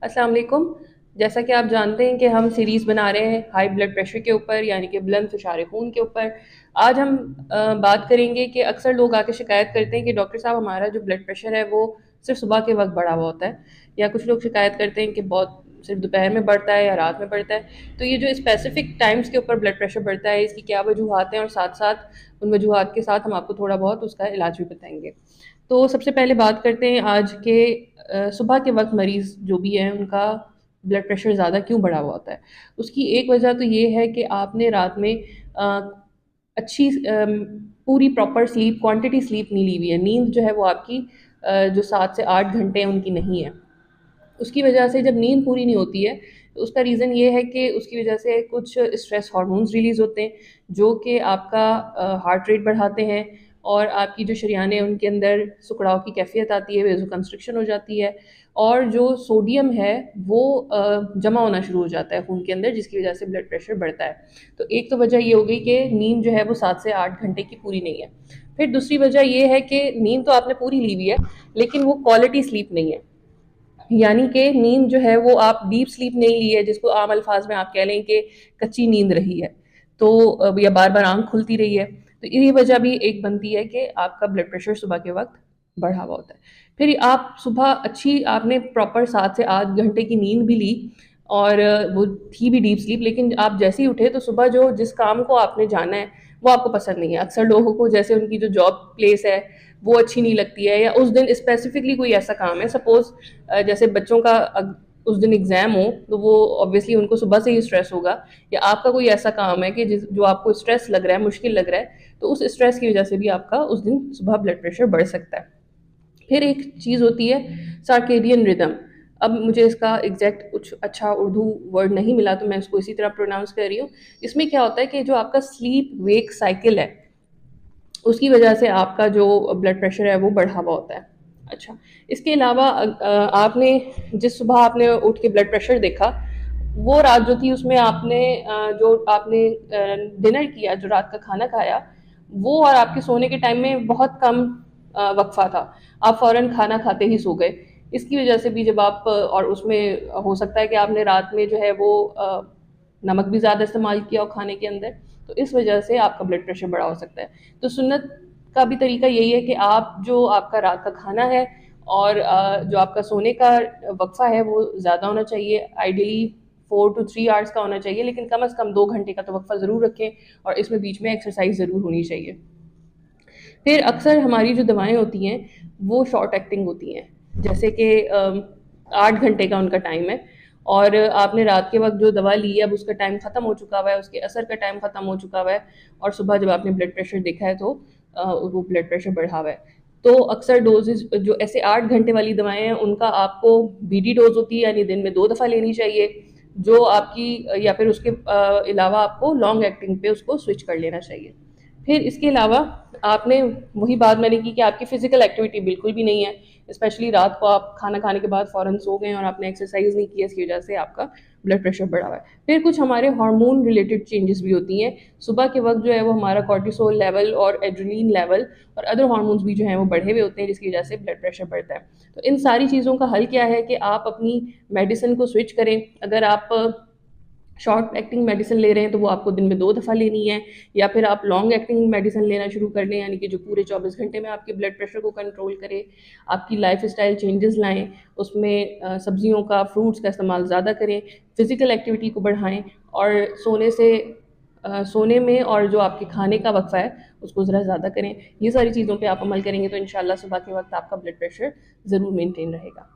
अस्सलाम वालेकुम। जैसा कि आप जानते हैं कि हम सीरीज़ बना रहे हैं हाई ब्लड प्रेशर के ऊपर, यानी कि बुलंद फ़िशार खून के ऊपर। आज हम बात करेंगे कि अक्सर लोग आके शिकायत करते हैं कि डॉक्टर साहब हमारा जो ब्लड प्रेशर है वो सिर्फ सुबह के वक्त बढ़ा हुआ होता है, या कुछ लोग शिकायत करते हैं कि बहुत सिर्फ दोपहर में बढ़ता है या रात में बढ़ता है। तो ये जो स्पेसिफिक टाइम्स के ऊपर ब्लड प्रेशर बढ़ता है, इसकी क्या वजूहत हैं, और साथ साथ उन वजूहत के साथ हम आपको थोड़ा बहुत उसका इलाज भी बताएंगे। तो सबसे पहले बात करते हैं आज के सुबह के वक्त मरीज़ जो भी हैं उनका ब्लड प्रेशर ज़्यादा क्यों बढ़ा हुआ होता है। उसकी एक वजह तो ये है कि आपने रात में अच्छी पूरी प्रॉपर स्लीप क्वांटिटी स्लीप नहीं ली हुई है। नींद जो है वो आपकी जो 7 से 8 घंटे उनकी नहीं है। उसकी वजह से जब नींद पूरी नहीं होती है तो उसका रीज़न ये है कि उसकी वजह से कुछ स्ट्रेस हार्मोन्स रिलीज़ होते हैं जो कि आपका हार्ट रेट बढ़ाते हैं, और आपकी जो शरीयान है उनके अंदर सुकड़ाव की कैफियत आती है, वेज़ो कंस्ट्रिक्शन हो जाती है, और जो सोडियम है वो जमा होना शुरू हो जाता है खून के अंदर, जिसकी वजह से ब्लड प्रेशर बढ़ता है। तो एक तो वजह ये हो गई कि नींद जो है वो 7 से 8 घंटे की पूरी नहीं है। फिर दूसरी वजह ये है कि नींद तो आपने पूरी ली हुई है, लेकिन वो क्वालिटी स्लीप नहीं है। यानी कि नींद जो है वो आप डीप स्लीप नहीं ली है, जिसको आम अल्फाज में आप कह लें कि कच्ची नींद रही है, तो या बार बार आंख खुलती रही है। तो ये वजह भी एक बनती है कि आपका ब्लड प्रेशर सुबह के वक्त बढ़ा हुआ होता है। फिर आप सुबह अच्छी आपने प्रॉपर 7 से 8 घंटे की नींद भी ली, और वो थी भी डीप स्लीप, लेकिन आप जैसे ही उठे तो सुबह जो जिस काम को आपने जाना है वो आपको पसंद नहीं है। अक्सर लोगों को जैसे उनकी जो जॉब प्लेस है वो अच्छी नहीं लगती है, या उस दिन स्पेसिफिकली कोई ऐसा काम है, सपोज जैसे बच्चों का उस दिन एग्जाम हो तो वो ऑब्वियसली उनको सुबह से ही स्ट्रेस होगा, या आपका कोई ऐसा काम है कि जो आपको स्ट्रेस लग रहा है, मुश्किल लग रहा है, तो उस स्ट्रेस की वजह से भी आपका उस दिन सुबह ब्लड प्रेशर बढ़ सकता है। फिर एक चीज़ होती है सर्केडियन रिदम। अब मुझे इसका एग्जैक्ट कुछ अच्छा उर्दू वर्ड नहीं मिला, तो मैं इसको इसी तरह प्रोनाउंस कर रही हूँ। इसमें क्या होता है कि जो आपका स्लीप वेक साइकिल है उसकी वजह से आपका जो ब्लड प्रेशर है वो बढ़ा हुआ होता है। अच्छा, इसके अलावा आपने जिस सुबह आपने उठ के ब्लड प्रेशर देखा, वो रात जो थी उसमें आपने जो आपने डिनर किया, जो रात का खाना खाया, वो और आपके सोने के टाइम में बहुत कम वक्फा था। आप फ़ौरन खाना खाते ही सो गए। इसकी वजह से भी जब आप और उसमें हो सकता है कि आपने रात में जो है वो नमक भी ज़्यादा इस्तेमाल किया हो खाने के अंदर, तो इस वजह से आपका ब्लड प्रेशर बढ़ा हो सकता है। तो सुन्नत का भी तरीका यही है कि आप जो आपका रात का खाना है और जो आपका सोने का वक्फा है वो ज़्यादा होना चाहिए, आइडियली 4 to 3 आवर्स का होना चाहिए, लेकिन कम से कम 2 घंटे का तो वक्फा ज़रूर रखें, और इसमें बीच में एक्सरसाइज ज़रूर होनी चाहिए। फिर अक्सर हमारी जो दवाएं होती हैं वो शॉर्ट एक्टिंग होती हैं, जैसे कि 8 घंटे का उनका टाइम है, और आपने रात के वक्त जो दवा ली है अब उसका टाइम ख़त्म हो चुका हुआ है, उसके असर का टाइम ख़त्म हो चुका हुआ है, और सुबह जब आपने ब्लड प्रेशर देखा है तो वो ब्लड प्रेशर बढ़ा हुआ है। तो अक्सर डोजेज जो ऐसे 8 घंटे वाली दवाएं हैं उनका आपको बीडी डोज होती है, यानी दिन में 2 दफ़ा लेनी चाहिए, जो आपकी या फिर उसके अलावा आपको लॉन्ग एक्टिंग पे उसको स्विच कर लेना चाहिए। फिर इसके अलावा आपने वही बात मैंने की कि आपकी फ़िज़िकल एक्टिविटी बिल्कुल भी नहीं है, स्पेशली रात को आप खाना खाने के बाद फ़ौरन सो गए और आपने एक्सरसाइज नहीं की, इसकी वजह से आपका ब्लड प्रेशर बढ़ा हुआ है। फिर कुछ हमारे हार्मोन रिलेटेड चेंजेस भी होती हैं। सुबह के वक्त जो है वो हमारा कॉर्टिसोल लेवल और एड्रेनलिन लेवल और अदर हार्मोन्स भी जो हैं वो बढ़े हुए होते हैं, जिसकी वजह से ब्लड प्रेशर बढ़ता है। तो इन सारी चीज़ों का हल क्या है कि आप अपनी मेडिसिन को स्विच करें। अगर आप शॉर्ट एक्टिंग मेडिसिन ले रहे हैं तो वो आपको दिन में 2 दफ़ा लेनी है, या फिर आप लॉन्ग एक्टिंग मेडिसिन लेना शुरू कर लें, यानी कि जो पूरे 24 घंटे में आपके ब्लड प्रेशर को कंट्रोल करे। आपकी लाइफ स्टाइल चेंजेस लाएं, उसमें सब्जियों का, फ्रूट्स का इस्तेमाल ज़्यादा करें, फिज़िकल एक्टिविटी को बढ़ाएं, और सोने में और जो आपके खाने का वक्फा है उसको ज़रा ज़्यादा करें। ये सारी चीज़ों पे आप अमल करेंगे तो इंशाल्लाह सुबह के वक्त आपका ब्लड प्रेशर ज़रूर मेंटेन रहेगा।